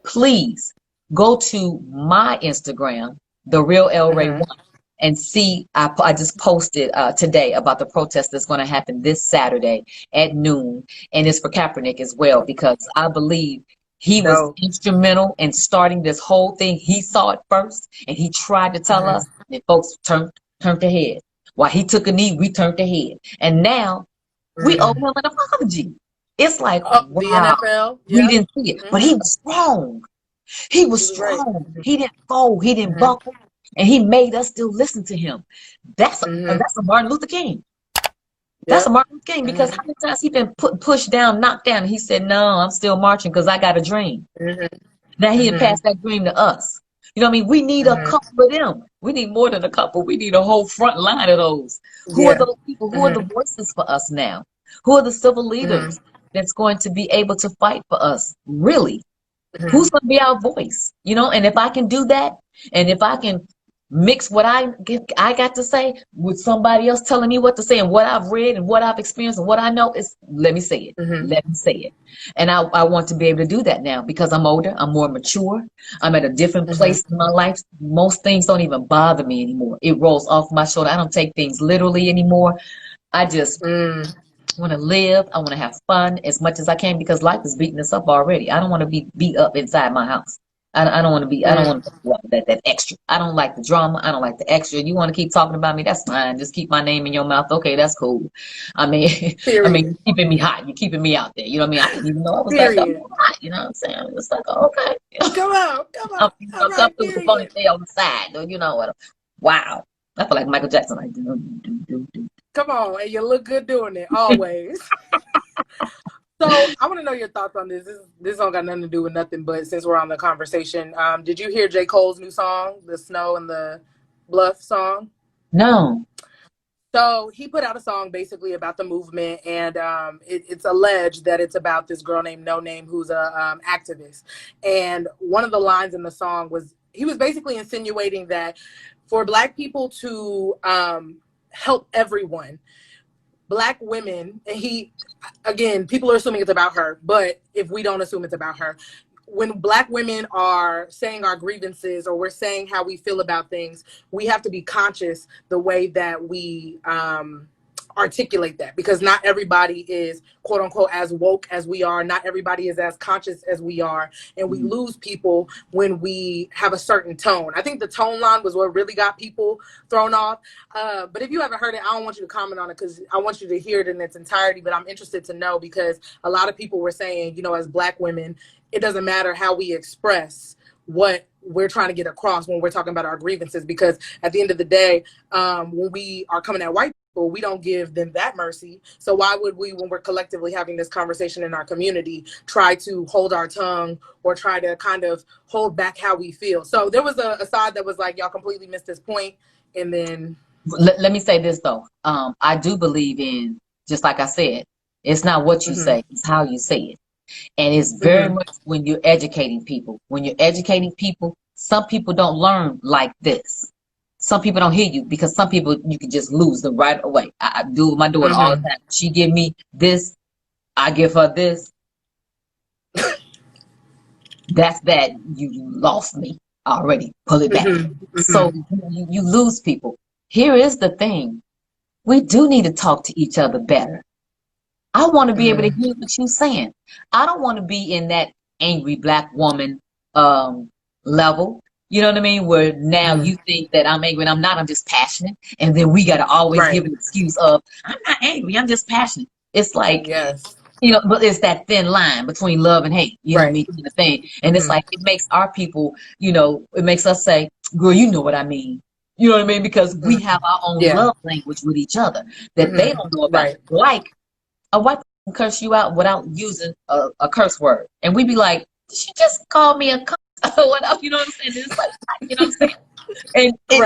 please go to my Instagram, the real El Ray Mm-hmm. One, and see. I just posted today about the protest that's going to happen this Saturday at noon, and it's for Kaepernick as well because I believe he was Dope. instrumental in starting this whole thing. He saw it first, and he tried to tell Mm-hmm. us, and folks turned their head. While he took a knee, we turned their head, and now we owe Mm. him an apology. It's like, Oh, the wow, NFL. we Yep. didn't see it, but he Mm-hmm. was strong. He He was was right. strong. He didn't fold. He didn't Mm-hmm. buckle, and he made us still listen to him. Mm-hmm. That's a Martin Luther King. That's a Yep. Martin Luther King because Mm-hmm. how many times he been pushed down, knocked down, and he said, "No, I'm still marching because I got a dream." Mm-hmm. Now he had Mm-hmm. passed that dream to us. You know what I mean? We need a Mm-hmm. couple of them. We need more than a couple. We need a whole front line of those. Who are Yeah. those people? Who are the Mm-hmm. voices for us now? Who are the civil Mm-hmm. leaders that's going to be able to fight for us? Really? Mm-hmm. Who's going to be our voice? You know, and if I can do that, and if I can mix what I got to say with somebody else telling me what to say and what I've read and what I've experienced and what I know is let me say it. Mm-hmm. Let me say it. And I want to be able to do that now because I'm older, I'm more mature, I'm at a different Mm-hmm. place in my life. Most things don't even bother me anymore. It rolls off my shoulder. I don't take things literally anymore. I just Mm. want to live. I want to have fun as much as I can because life is beating us up already. I don't want to be beat up inside my house. I don't want to be. I don't Mm. want to be that extra. I don't like the drama. I don't like the extra. You want to keep talking about me? That's fine. Just keep my name in your mouth. Okay, that's cool. I mean, I mean, Period. you're keeping me hot. You're keeping me out there. You know what I mean? I didn't even know I was that Period. hot. You know what I'm saying? It's like, oh, okay. Come on. Come I'm on. All gonna come right. through with the Period. ponytail on the side. You know what? Wow. I feel like Michael Jackson. Like, do. Come on. And you look good doing it always. So I want to know your thoughts on this. This don't got nothing to do with nothing, but since we're on the conversation, did you hear J. Cole's new song, the Snow and the Bluff song? No. So he put out a song basically about the movement, and it's alleged that it's about this girl named No Name who's a activist. And one of the lines in the song was he was basically insinuating that for Black people to help everyone, Black women, and he, again, people are assuming it's about her, but if we don't assume it's about her, when Black women are saying our grievances or we're saying how we feel about things, we have to be conscious the way that we articulate that, because not everybody is quote unquote as woke as we are. Not everybody is as conscious as we are. And we lose people when we have a certain tone. I think the tone line was what really got people thrown off. But if you haven't heard it, I don't want you to comment on it because I want you to hear it in its entirety. But I'm interested to know because a lot of people were saying, you know, as Black women, it doesn't matter how we express what we're trying to get across when we're talking about our grievances, because at the end of the day, when we are coming at white people, we don't give them that mercy. So why would we, when we're collectively having this conversation in our community, try to hold our tongue or try to kind of hold back how we feel? So there was a side that was like, y'all completely missed this point. And then Let me say this though. I do believe in, just like I said, it's not what you mm-hmm, say, it's how you say it. And it's very mm-hmm, much when you're educating people. When you're educating people, some people don't learn like this. Some people don't hear you because some people you can just lose them right away. I do it with my daughter all the mm-hmm, time. She give me this, I give her this. That's that. You lost me already. Pull it back. mm-hmm, So mm-hmm, you lose people. Here is the thing. We do need to talk to each other better. I want to be able to mm-hmm, hear what you're saying. I don't want to be in that angry Black woman level. You know what I mean? Where now mm-hmm. you think that I'm angry and I'm not, I'm just passionate. And then we got to always Right. give an excuse of, I'm not angry, I'm just passionate. It's like, Yes. you know, but it's that thin line between love and hate, you know what I Right. mean? Kind of thing. And it's Mm-hmm, like, it makes our people, you know, it makes us say, girl, you know what I mean. You know what I mean? Because we mm-hmm. have our own Yeah. love language with each other that they don't know Mm-hmm. about. Right. Like, a white person can curse you out without using a curse word. And we'd be like, she just called me a cunt or whatever, you know what I'm saying? And it's like, you know what I'm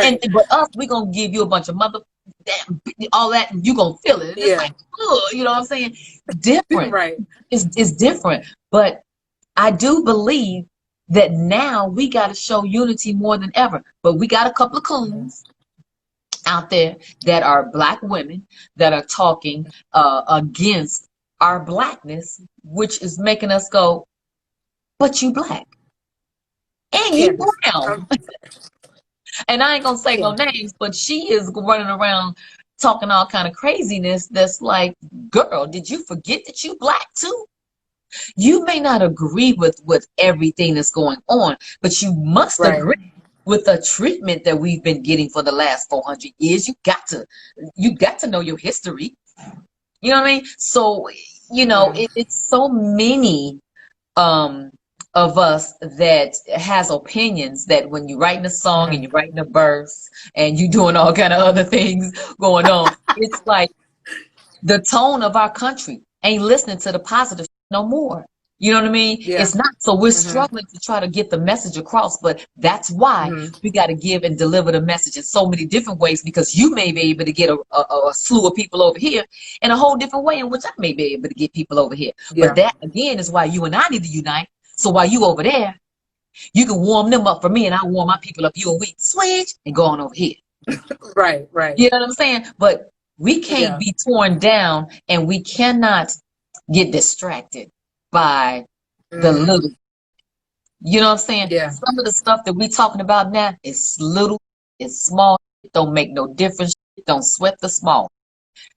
saying? Right. But us, we gonna give you a bunch of mother damn all that and you gonna feel it. And it's Yeah. like, ugh, you know what I'm saying? Different. Right. It's different. But I do believe that now we gotta show unity more than ever. But we got a couple of Mm-hmm. coons out there that are Black women that are talking against our Blackness, which is making us go, but you Black. And you Candace. brown. And I ain't gonna say no Candace. names, but she is running around talking all kind of craziness that's like, girl, did you forget that you black too? You may not agree with everything that's going on, but you must Right. agree with the treatment that we've been getting for the last 400 years. You got to know your history. You know what I mean? So, it's so many um of us that has opinions that when you're writing a song and you're writing a verse and you doing all kind of other things going on, it's like the tone of our country ain't listening to the positive no more. You know what I mean? Yeah. It's not. So we're struggling to try to get the message across, but that's why we got to give and deliver the message in so many different ways, because you may be able to get a slew of people over here in a whole different way in which I may be able to get people over here. Yeah. But that again is why you and I need to unite. So while you over there, you can warm them up for me and I warm my people up, you and we switch and go on over here. Right. Right. You know what I'm saying? But we can't Yeah. be torn down and we cannot get distracted by the little. You know what I'm saying? Yeah. Some of the stuff that we talking about now is little, it's small, it don't make no difference. Don't sweat the small.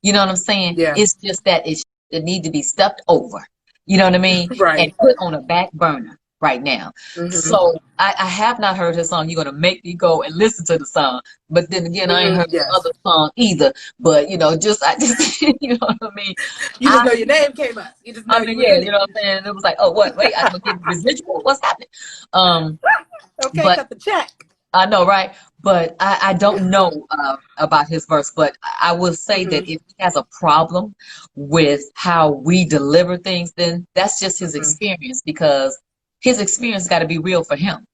You know what I'm saying? Yeah. It's just that it need to be stepped over. You know what I mean? Right. And put on a back burner right now. So I have not heard his song. You're gonna make me go and listen to the song. But then again, I ain't heard the Yes. other song either. But I just you know what I mean? You just know your name came up. You just know I mean, you were yeah, in you it. know what I'm saying? It was like, oh, what? Wait, I'm gonna get residual. What's happening? Okay, But cut the check. I know, right? But I don't know about his verse. But I will say that if he has a problem with how we deliver things, then that's just his experience, because his experience got to be real for him.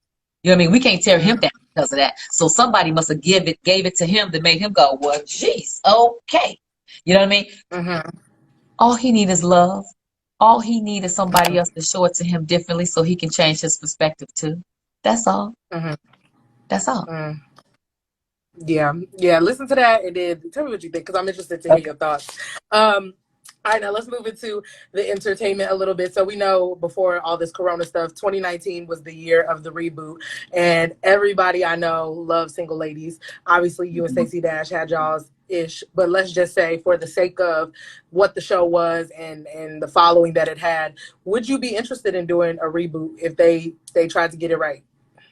You know what I mean? We can't tear him down because of that. So somebody must have gave it to him that made him go, well, geez, okay. You know what I mean? All he need is love. All he need is somebody else to show it to him differently so he can change his perspective too. That's all. That's all. Yeah, yeah. Listen to that and then tell me what you think, because I'm interested to hear Okay. your thoughts. All right, now let's move into the entertainment a little bit. So we know before all this Corona stuff, 2019 was the year of the reboot, and everybody I know loves Single Ladies. Obviously, you and Stacey Dash had y'all's ish, but let's just say, for the sake of what the show was and the following that it had, would you be interested in doing a reboot if they tried to get it right?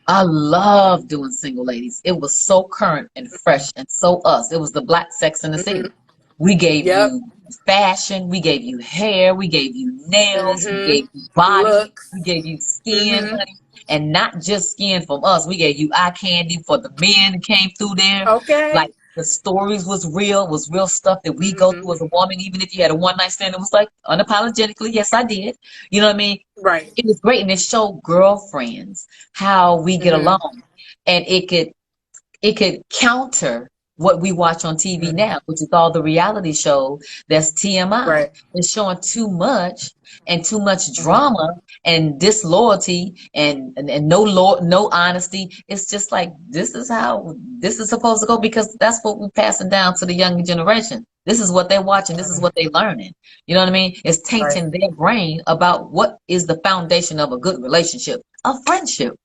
I love doing Single Ladies. It was so current and fresh and so us. It was the Black Sex in the City. We gave Yep. you fashion, we gave you hair, we gave you nails, we gave you body, Looks. we gave you skin, honey. And not just skin from us. We gave you eye candy for the men that came through there. Okay. Like, the stories was real stuff that we go through as a woman. Even if you had a one night stand, it was like unapologetically, yes, I did. You know what I mean? Right. It was great, and it showed girlfriends how we get along, and it could counter what we watch on TV now, which is all the reality shows that's TMI. Right. It's showing too much and too much drama and disloyalty and no honesty. It's just like, this is how this is supposed to go, because that's what we're passing down to the younger generation. This is what they're watching. This is what they're learning. You know what I mean? It's Right. tainting their brain about what is the foundation of a good relationship, a friendship.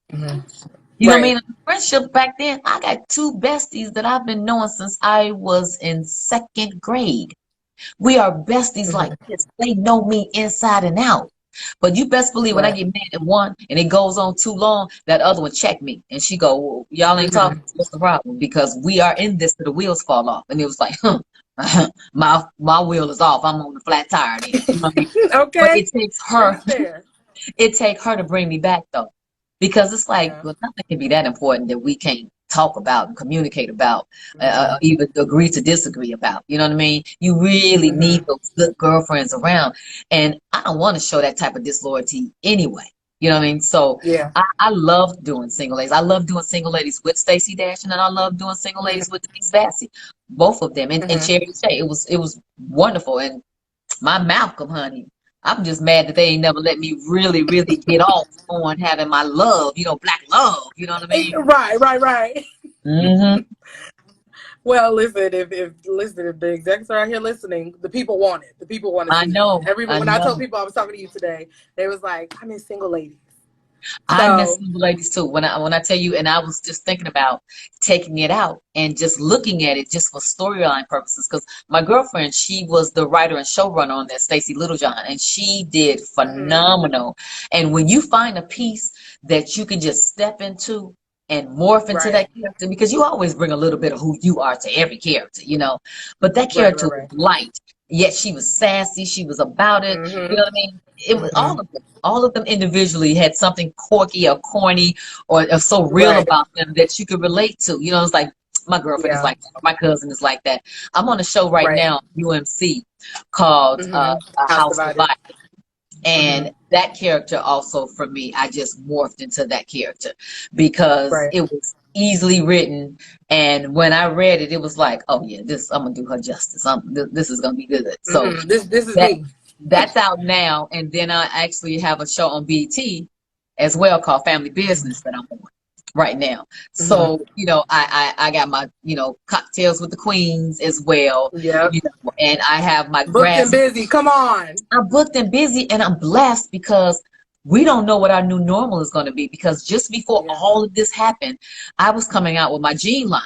You know what I Right. mean? Friendship back then, I got two besties that I've been knowing since I was in second grade. We are besties like this. They know me inside and out. But you best believe when I Right. get mad at one and it goes on too long, that other one check me. And she go, well, y'all ain't talking. What's the problem? Because we are in this till the wheels fall off. And it was like, my wheel is off. I'm on the flat tire then. You know what I mean? But Okay. it takes her. That's fair. It take her to bring me back though, because it's like, Yeah. well, nothing can be that important that we can't talk about and communicate about, even agree to disagree about. You know what I mean? You really need those good girlfriends around, and I don't want to show that type of disloyalty anyway. You know what I mean? So Yeah. I love doing Single Ladies. I love doing Single Ladies with Stacey Dash, and then I love doing Single Ladies with Denise Vassy, both of them, and Cherry Shay. It was wonderful, and my Malcolm, honey. I'm just mad that they ain't never let me really, really get off on having my love, black love. You know what I mean? Right. Right. Right. Hmm. Well, listen, if the execs are out here listening, the people want it. The people want to I see it. know. Everyone, I when I told know. people I was talking to you today, they was like, I'm in Single Ladies. I miss So single ladies too. When I tell you, and I was just thinking about taking it out and just looking at it just for storyline purposes. Because my girlfriend, she was the writer and showrunner on that, Stacy Littlejohn, and she did mhm, phenomenal. And when you find a piece that you can just step into and morph into right, that character, because you always bring a little bit of who you are to every character, but that right, character right, was right. light, yet she was sassy, she was about it. You know Mhm, what I mean? It was mhm, all of them individually had something quirky or corny or so real right. about them that you could relate to. It's like my girlfriend is Yeah. like that, or my cousin is like that. I'm on a show right Right. now, UMC, called A House House divided. Divided. Hmm. And that character also for me, I just morphed into that character because Right. it was easily written. And when I read it, it was like, oh yeah, I'm gonna do her justice. This is gonna be good. So This is that me. that's out now. And then I actually have a show on BT as well called Family Business that I'm on right now. Hmm. So, I got my, cocktails with the queens as well, Yep. and I have my Booked and grass. busy. Come on. I'm booked and busy, and I'm blessed because we don't know what our new normal is going to be. Because just before Yeah. all of this happened, I was coming out with my jean line,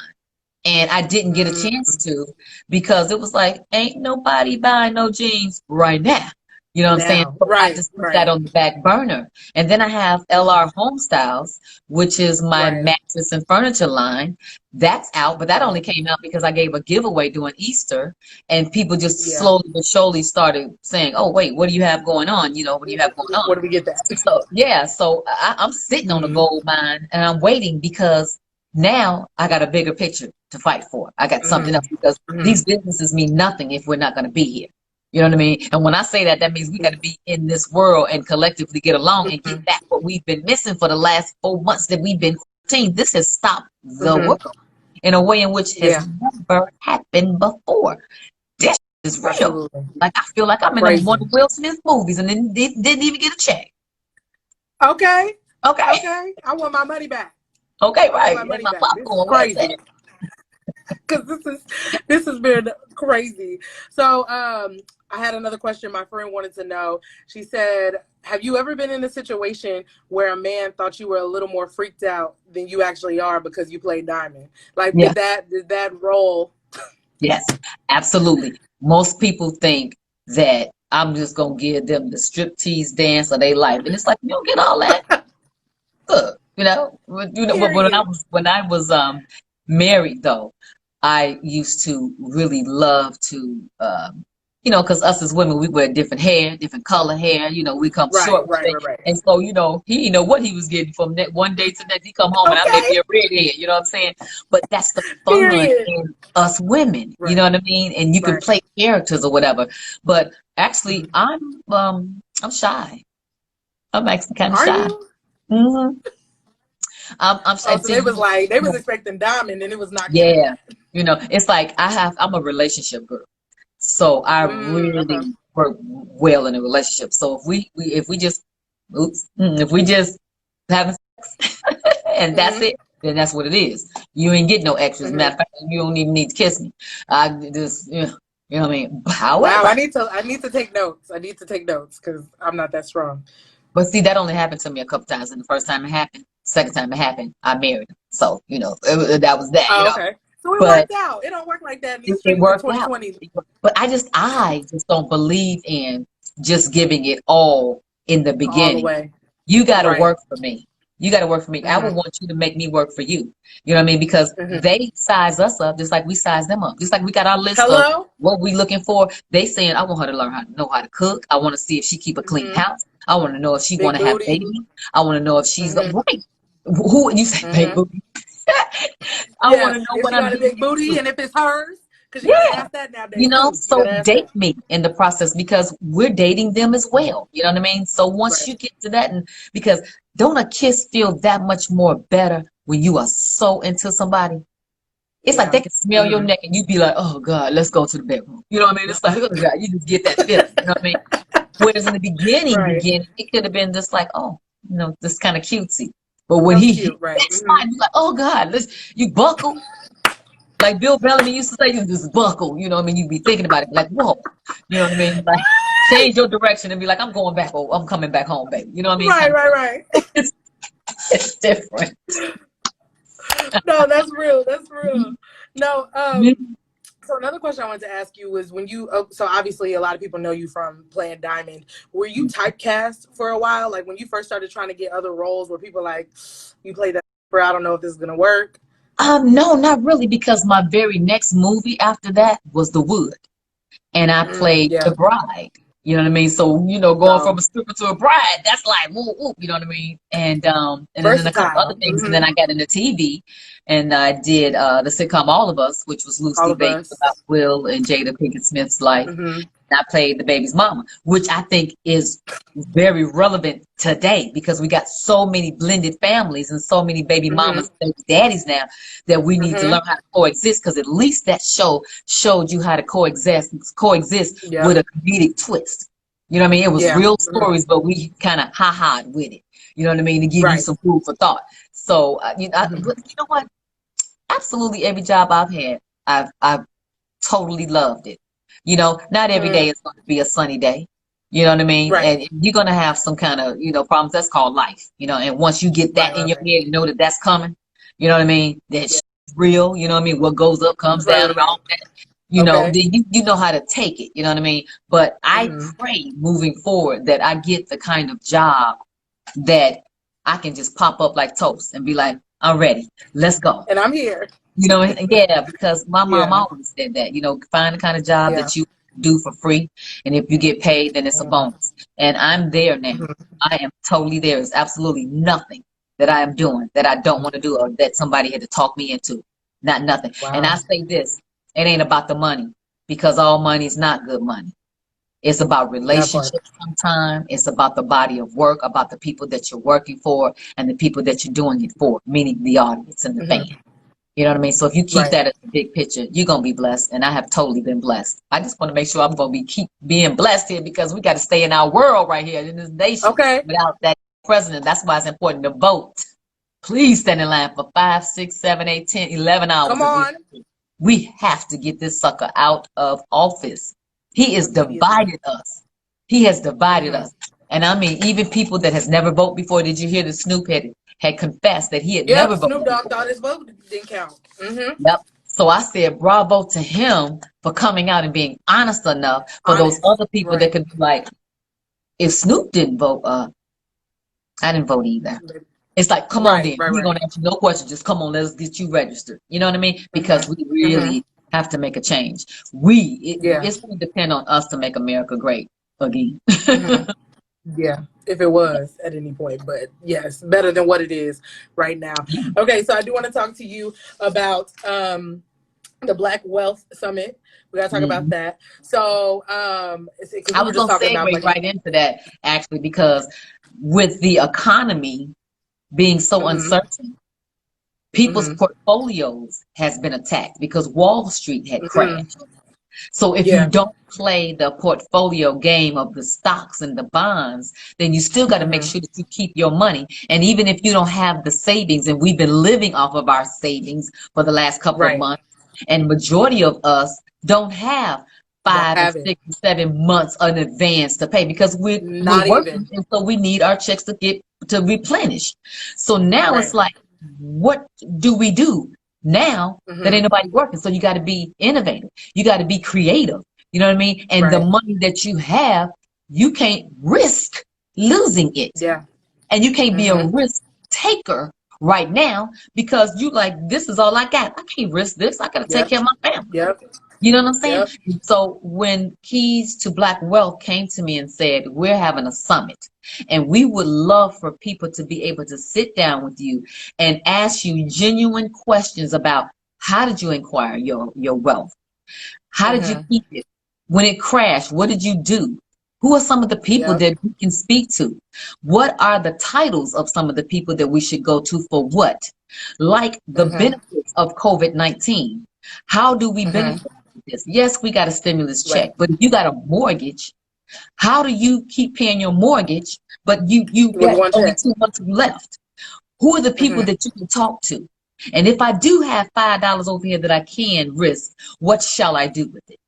and I didn't get a Mm, chance to because it was like, ain't nobody buying no jeans right now. You know what I'm saying? now. So I Right. just put that Right. on the back burner. And then I have Hmm. LR Home Styles, which is my Right. mattress and furniture line. That's out, but that only Right. came out because I gave a giveaway during Easter, and people just Yeah. slowly but surely started saying, "Oh, wait, what do you have going on? What do you have going on?" Where do we get that? So yeah, so I'm sitting on a Hmm. gold mine and I'm waiting because now I got a bigger picture to fight for. I got something Hmm. else because Hmm. these businesses mean nothing if we're not going to be here. You know what I mean? And when I say that, that means we got to be in this world and collectively get along and Hmm. get back what we've been missing for the last 4 months that we've been quarantined. This has stopped the Hmm. world in a way in which has Yeah. never happened before. This is real. Absolutely. Like I feel like I'm in one Crazy. of Will Smith movies and then didn't even get a check. Okay. Okay. Okay. I want my money back. Okay, I want right. my And money my back. This is popcorn, where's crazy. that? Because this has been crazy. So I had another question my friend wanted to know. She said, have you ever been in a situation where a man thought you were a little more freaked out than you actually are because you played Diamond? Like Yeah, did that role? yes, absolutely. Most people think that I'm just gonna give them the striptease dance of their life, and it's like you don't get all that. Good, But when I Period. was married though, I used to really love to because us as women we wear different hair, different color hair. We come Right, short with right, things, right, right. and so he didn't know what he was getting from that one day to next. He come home and I may Okay. be a redhead. You know what I'm saying? But that's the fun Period. in us women. You know Right, what I mean? And you can right. play characters or whatever. But actually, Mhm. I'm shy. I'm actually kind of Are shy. you? hmm I'm Oh, and so they see, was like they was you expecting Diamond and it was not giving yeah, that. it's like I'm a relationship girl, so I Okay. really work well in a relationship. So if we just, if we just having sex and that's Hmm. it, then that's what it is. You ain't get no extras. Hmm. Matter of fact, you don't even need to kiss me. I just, you know what I mean. Wow, However, I need to take notes. I need to take notes because I'm not that strong. but see, that only happened to me a couple times, and the first time it happened, second time it happened, I married him. So that was that. Oh, okay. So it But worked out. It don't work like that in these it streets in worked out. 2020. But I just don't believe in just giving it all in the All the beginning. way. You got to Right. work for me. You got to work for me. I would Hmm. want you to make me work for you. You know what I mean? Because Hmm. they size us up just like we size them up. Just like we got our list of Hello. what we looking for. They saying, I want her to learn how to know how to cook. I want to see if she keep a clean Hmm. house. I want to know if she want Big to have booty. babies. I want to know if she's Hmm. right. Who you say, Hmm. baby? I want Yeah. to know If what she I'm got a getting big booty into. and if it's hers, because you got to Yeah. ask that nowadays too. You got So to ask date that. me in the process because we're dating them as well. You know what I mean? So once Right. you get to that, and because don't a kiss feel that much more better when you are so into somebody? It's like Yeah. they can smell your Hmm. neck and you be like, oh God, let's go to the bedroom. You know what I mean? It's like, oh God, you just get that feeling. You know what I mean? Whereas in the Right. beginning, it could have been just like, oh, this kind of cutesy. But when I'm he hit cute. Right. that spot, you like, oh God, you buckle. Like Bill Bellamy used to say, you just buckle. You know what I mean? You be thinking about it, like, whoa. You know what I mean? Like, change your direction and be like, I'm going back. Oh, I'm coming back home, baby. You know what I mean? Right. Kind Right. Right. of. It's different. No, that's real. That's real. No, so another question I wanted to ask you was when you, so obviously a lot of people know you from playing Diamond. Were you typecast for a while? Like when you first started trying to get other roles, where people like, you played that, I don't know if this is gonna work. No, not really, because my very next movie after that was The Wood, and I played the Yeah. bride. You know what I mean? So, going from So a stripper to a bride, that's like woo woo, you know what I mean? And then a couple other versatile. things. And then I got into TV and I did the sitcom All of Us, which was All loosely of based about us. Will and Jada Pinkett Smith's life. I played the baby's mama, which I think is very relevant today because we got so many blended families and so many baby mamas and baby daddies now that we need to learn how to coexist, because at least that show showed you how to coexist with Yep. a comedic twist. You know what I mean? It was Yeah. real stories, but we kind of ha-ha'd with it. You know what I mean? To give you Right. some food for thought. So, but you know what? Absolutely every job I've had, I've totally loved it. Not every day is going to be a sunny day. You know what I mean? Right. And you're going to have some kind of, problems. That's called life. And once you get Right. that in your head and know that that's coming, you know what I mean? That shit's real. You know what I mean? What goes up comes down and Right. all that. Okay. Then you know how to take it. You know what I mean? But I pray moving forward that I get the kind of job that I can just pop up like toast and be like, I'm ready. Let's go. And I'm here. Yeah, because my mom Yeah. always said that, find the kind of job Yeah. that you do for free. And if you get paid, then it's a bonus. And I'm there now. I am totally there. There's absolutely nothing that I am doing that I don't want to do or that somebody had to talk me into. Not nothing. And I Wow. say this, it ain't about the money, because all money is not good money. It's about That part. relationships sometimes. It's about the body of work, about the people that you're working for and the people that you're doing it for, meaning the audience and the fan. You know what I mean? So if you keep Right. that as the big picture, you're going to be blessed. And I have totally been blessed. I just want to make sure I'm going to keep being blessed here, because we got to stay in our world right here in this nation Okay. without that president. That's why it's important to vote. Please stand in line for 5, 6, 7, 8, 10, 11 Come hours. on. We have to get this sucker out of office. He is Immediately. divided us. He has divided us. And I mean, even people that has never voted before. Did you hear that Snoop had confessed that he had Yep. never Snoop voted Dogg before? thought his vote didn't count. Yep. So I said, bravo to him for coming out and being honest enough for those Honest. other people that Right. could be like, if Snoop didn't vote, I didn't vote either. It's like, come on Right. then. Right. We're Right. going to ask you no questions. Just come on, let's get you registered. You know what I mean? Because we really have to make a change. Yeah. It's going to depend on us to make America great again. Yeah. If it was at any point, but yes, better than what it is right now. Okay, so I do want to talk to you about the Black Wealth Summit. We gotta talk about Mhm. that. So, because I we were was just going to talking about segue like, right into that, actually, because with the economy being so uncertain, people's portfolios has been attacked because Wall Street had crashed. So if you yeah, don't play the portfolio game of the stocks and the bonds, then you still got to make sure that you keep your money. And even if you don't have the savings, and we've been living off of our savings for the last couple of right, months, and majority of us don't have don't 5 and have it. 6 and 7 months in advance to pay, because we're Not working, even. and so we need our checks to get to replenish. So now it's Right. like, what do we do now that ain't nobody working? So you got to be innovative. You got to be creative. You know what I mean? And the Right. money that you have, you can't risk losing it. Yeah. And you can't be a risk taker right now, because you like, this is all I got. I can't risk this. I got to take Yep. care of my family. Yep. You know what I'm saying? Yep. So when Keys to Black Wealth came to me and said, we're having a summit and we would love for people to be able to sit down with you and ask you genuine questions about, how did you acquire your wealth? How did you keep it? When it crashed, what did you do? Who are some of the people Yep. that we can speak to? What are the titles of some of the people that we should go to for what? Like the benefits of COVID-19. How do we benefit from this? Yes, we got a stimulus check, Right. but if you got a mortgage, how do you keep paying your mortgage, but you With got one only check. 2 months left? Who are the people that you can talk to? And if I do have $5 over here that I can risk, what shall I do with it?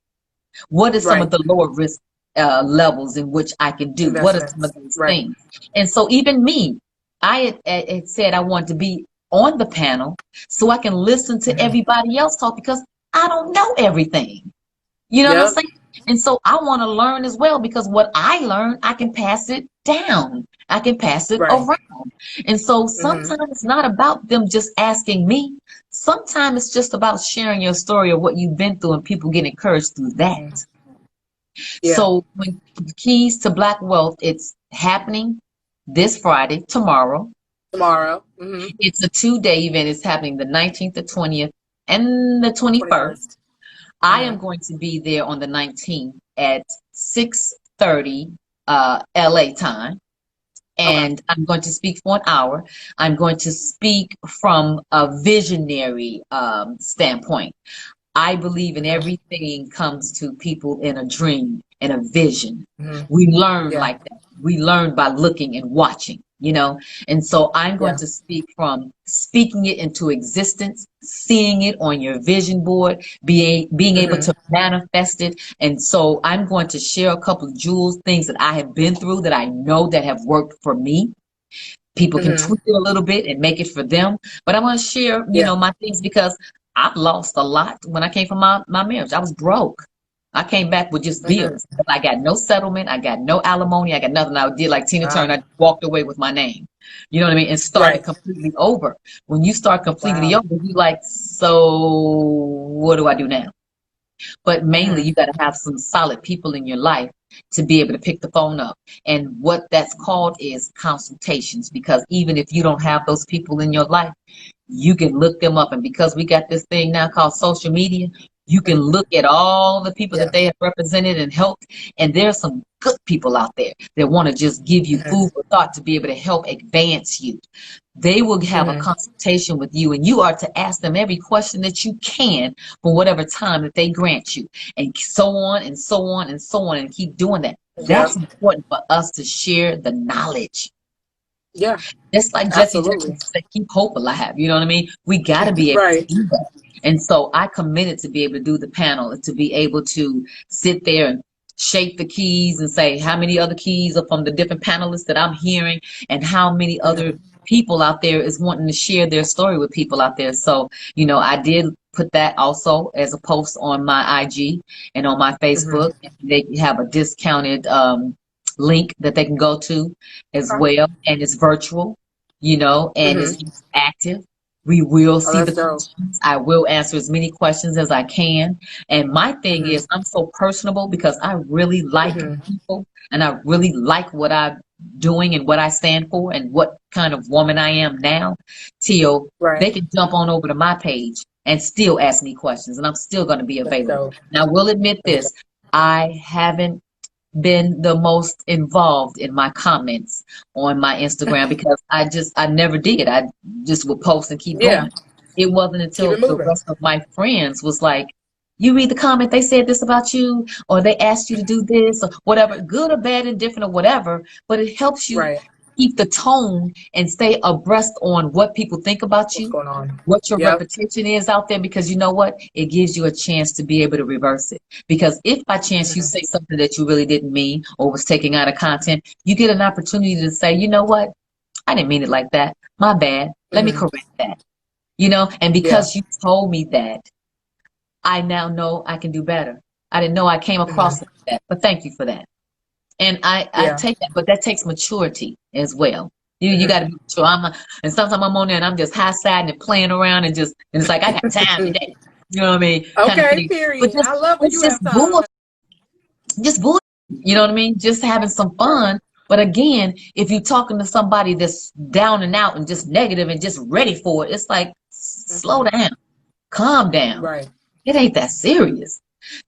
What are some of Right. the lower risk levels in which I can do? What are some of Investments. those Right. things? And so even me, had said I wanted to be on the panel so I can listen to Mhm. everybody else talk because I don't know everything. You know what I'm Yep. saying? And so I want to learn as well because what I learn, I can pass it down. I can pass it Right. around. And so Hmm. sometimes it's not about them just asking me. Sometimes it's just about sharing your story of what you've been through and people get encouraged through that. Hmm. Yeah. So when Keys to Black Wealth, it's happening this Friday, tomorrow. Tomorrow. Hmm. It's a 2-day event. It's happening the 19th, the 20th, and the 21st. 21st. I am Hmm. going to be there on the 19th at 6:30 LA time, Okay. and I'm going to speak for an hour. I'm going to speak from a visionary standpoint. I believe in Hmm. everything comes to people in a dream and a vision. Hmm. We learn Yeah. like that. We learn by looking and watching, you know? And so I'm going Yeah. to speak from speaking it into existence, seeing it on your vision board, being able Hmm. to manifest it. And so I'm going to share a couple of jewels, things that I have been through that I know that have worked for me. People can Hmm. tweak it a little bit and make it for them. But I'm going to share, Yeah. my things because I've lost a lot when I came from my marriage. I was broke. I came back with just Hmm. bills. I got no settlement. I got no alimony. I got nothing. I did like Tina Wow. Turner. I walked away with my name. You know what I mean? And started Right. completely over. When you start completely Wow. over, you like, so what do I do now? But mainly, Hmm. you got to have some solid people in your life to be able to pick the phone up. And what that's called is consultations, because even if you don't have those people in your life, you can look them up. And because we got this thing now called social media, you can look at all the people Yeah. that they have represented and helped. And there's some good people out there that want to just give you Hmm. food for thought to be able to help advance you. They will have a Hmm. consultation with you, and you are to ask them every question that you can for whatever time that they grant you, and so on and so on and so on, and keep doing that. Yep. That's important for us to share the knowledge. Yeah. Just like Jesse Jackson Absolutely. said, keep hope alive. You know what I mean? We got to be able to Right. do that. And so I committed to be able to do the panel, to be able to sit there and shake the keys and say how many other keys are from the different panelists that I'm hearing, and how many other Hmm. people out there is wanting to share their story with people out there. So, I did put that also as a post on my IG and on my Hmm. Facebook. They have a discounted link that they can go to as Okay. well, and it's virtual, and Hmm. it's active. We will Oh, see that's the dope. questions. I will answer as many questions as I can. And my thing Hmm. is, I'm so personable because I really like Hmm. people and I really like what I'm doing and what I stand for and what kind of woman I am now. Till Right. they can jump on over to my page and still ask me questions, and I'm still going to be That's available. dope. Now, I will admit That's dope. this. I haven't been the most involved in my comments on my Instagram because I never did. I just would post and keep Yeah. going. It wasn't Keep it until the moving. rest of my friends was like, you read the comment, they said this about you, or they asked you to do this, or whatever, good or bad, indifferent, or whatever, but it helps you Right. keep the tone and stay abreast on what people think about What's you, going on? what your Yep. reputation is out there, because you know what? It gives you a chance to be able to reverse it. Because if by chance you Hmm. say something that you really didn't mean or was taken out of content, you get an opportunity to say, you know what? I didn't mean it like that. My bad. Let me Hmm. correct that. And Yeah. because you told me that, I now know I can do better. I didn't know I came Hmm. across like that, but thank you for that. And I Yeah. take that, but that takes maturity as well. You got Hmm. to be mature. And sometimes I'm on there and I'm just high siding and playing around and it's like I got time today. You know what I mean? Kind of Okay. thing. But Period. just I love when it's you just have time. bull, just bull. You know what I mean? Just having some Right. fun. But again, if you're talking to somebody that's down and out and just negative and just ready for it, it's like slow Hmm. down, calm down. Right. It ain't that serious.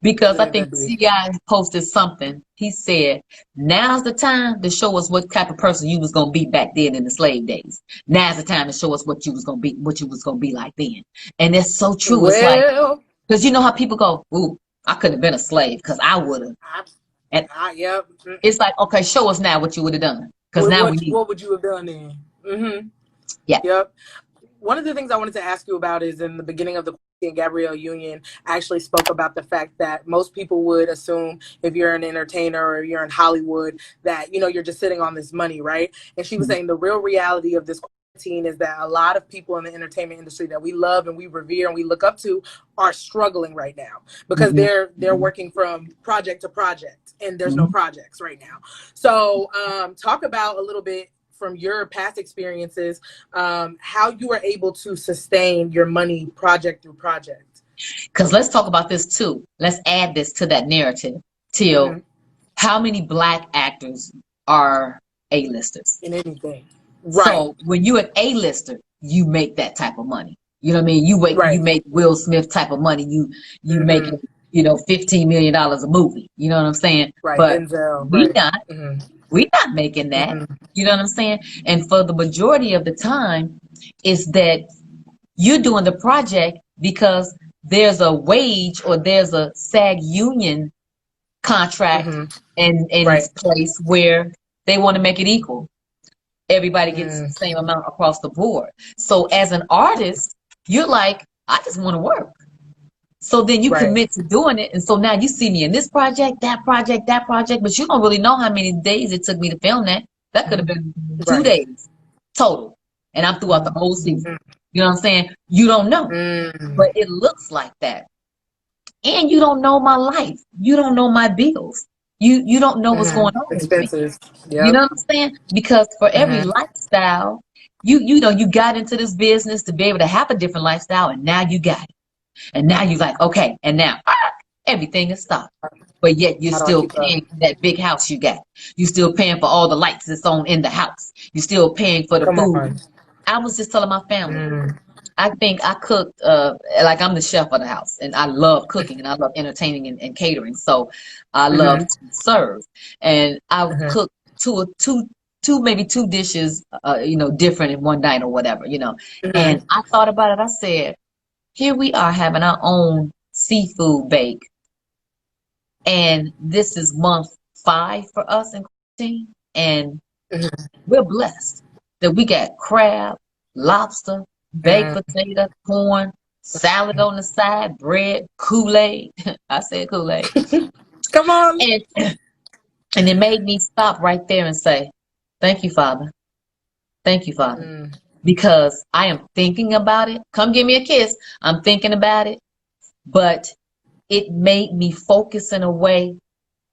Because It I ain't think that the deep. guy posted something. He said, now's the time to show us what type of person you was gonna be back then in the slave days. Now's the time to show us what you was gonna be like then. And that's so true. It's like, Well, because you know how people go, ooh, I could have been a slave because I would have. I, And yep. it's like, okay, show us now what you would have done. Because What, now we what need, what would you have done then? Hmm. yeah. Yep. One of the things I wanted to ask you about is in the beginning of the and Gabrielle Union actually spoke about the fact that most people would assume if you're an entertainer or you're in Hollywood that, you know, you're just sitting on this money, right? And she was saying the real reality of this quarantine is that a lot of people in the entertainment industry that we love and we revere and we look up to are struggling right now because they're working from project to project and there's no projects right now. So talk about a little bit from your past experiences, how you were able to sustain your money project through project. Because let's talk about this too. Let's add this to that narrative. Till how many Black actors are A-listers? In anything. Right. So when you're an A-lister, you make that type of money. You know what I mean? You make Will Smith type of money. You make, you know, $15 million a movie. You know what I'm saying? Right. But Denzel, we not. We're not making that. You know what I'm saying? And for the majority of the time, is that you're doing the project because there's a wage or there's a SAG union contract in place where they want to make it equal. Everybody gets the same amount across the board. So as an artist, you're like, I just want to work. So then you commit to doing it. And so now you see me in this project, that project, but you don't really know how many days it took me to film that. That could have been 2 days total. And I'm throughout the whole season. You know what I'm saying? You don't know. But it looks like that. And you don't know my life. You don't know my bills. You don't know what's going on with me. You know what I'm saying? Because for every lifestyle, you know, you got into this business to be able to have a different lifestyle, and now you got it. And now you're like, okay, and now everything is stopped. But yet you're still paying for that big house you got. You're still paying for all the lights that's on in the house. You're still paying for the food. I was just telling my family, I think I cooked, like I'm the chef of the house, and I love cooking and I love entertaining and catering. So I love to serve. And I cooked maybe two dishes, you know, different in one night or whatever, you know. And I thought about it. I said, here we are having our own seafood bake. And this is month 5 for us in quarantine. And we're blessed that we got crab, lobster, baked potato, corn, salad on the side, bread, Kool-Aid. I said Kool-Aid. Come on. And it made me stop right there and say, thank you, Father. Thank you, Father. Because I am thinking about it. Come give me a kiss. I'm thinking about it. But it made me focus in a way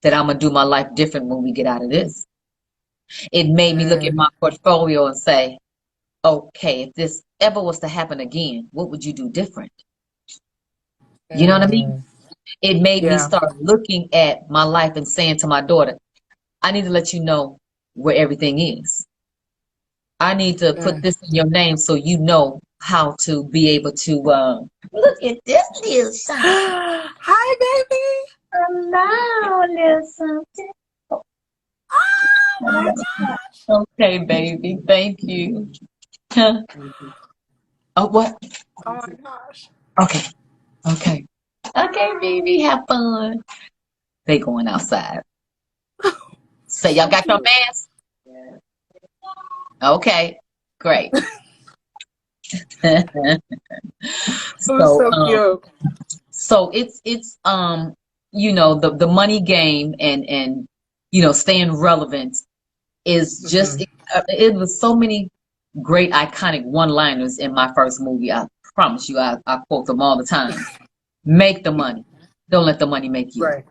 that I'm going to do my life different when we get out of this. It made me look at my portfolio and say, okay, if this ever was to happen again, what would you do different? You know what I mean? It made me start looking at my life and saying to my daughter, I need to let you know where everything is. I need to put this in your name so you know how to be able to look at this little something. Hi, baby. Hello, little something. Oh my gosh. Okay, baby. Thank you. Oh, what? Oh my gosh. Okay. Okay. Okay, baby. Have fun. They going outside. Say, y'all got your mask? Okay, great. So cute. So it's you know, the money game and you know, staying relevant is just it was so many great iconic one-liners in my first movie. I promise you, I quote them all the time. Make the money. Don't let the money make you. Right.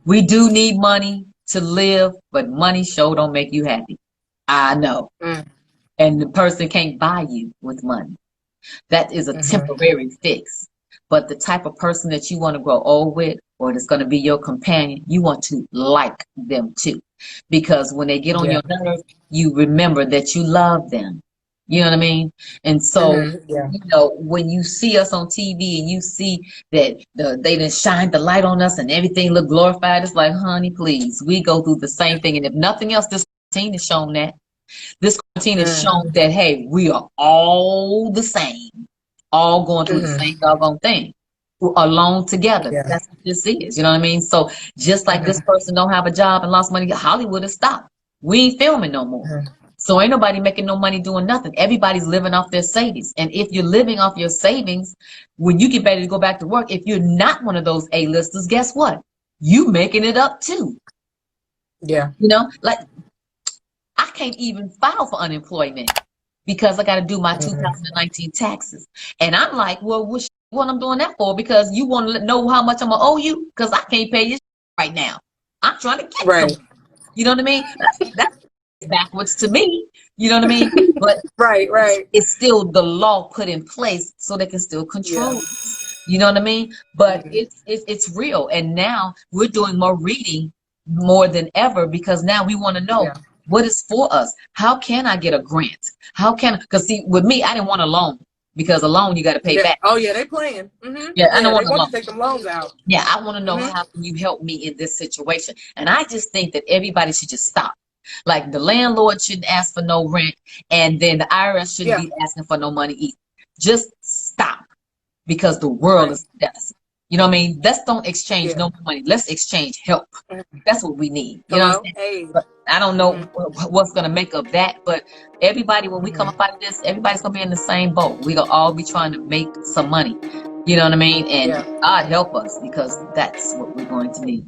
We do need money to live, but money sure don't make you happy. I know. And the person can't buy you with money. That is a temporary fix. But the type of person that you want to grow old with, or that's going to be your companion, you want to like them too. Because when they get on your nerves, you remember that you love them. You know what I mean? And so, you know, when you see us on TV and you see that they done shine the light on us and everything look glorified, it's like, honey, please, we go through the same thing. And if nothing else, this quarantine has shown that. This quarantine has shown that, hey, we are all the same, all going through the same doggone thing, alone together. That's what this is. You know what I mean? So just like this person don't have a job and lost money, Hollywood has stopped. We ain't filming no more. So ain't nobody making no money doing nothing. Everybody's living off their savings. And if you're living off your savings, when you get ready to go back to work, if you're not one of those A-listers, guess what? You making it up too. Yeah. You know, like I can't even file for unemployment because I got to do my 2019 taxes. And I'm like, well, what I'm doing that for? Because you want to know how much I'm going to owe you? Because I can't pay you right now. I'm trying to get Right. some. You know what I mean? That's backwards to me. You know what I mean? But Right. it's still the law put in place so they can still control Yeah. us. You know what I mean? But it's real. And now we're doing more reading more than ever because now we want to know Yeah. what is for us. How can I get a grant? How can, because see, with me, I didn't want a loan because a loan you got to pay Yeah. back. Oh yeah, they playing. Yeah, I don't Yeah, they want a want loan. to take them loans out. Yeah, I want to know how can you help me in this situation. And I just think that everybody should just stop. Like the landlord shouldn't ask for no rent, and then the IRS shouldn't Yeah. be asking for no money either. Just stop because the world Right. is a deficit. You know what I mean? Let's don't exchange Yeah. no more money. Let's exchange help. That's what we need. You know what I'm Hello. saying? Aid. But I don't know what's going to make up that. But everybody, when we come up out of this, everybody's going to be in the same boat. We're going to all be trying to make some money. You know what I mean? And Yeah. God help us because that's what we're going to need.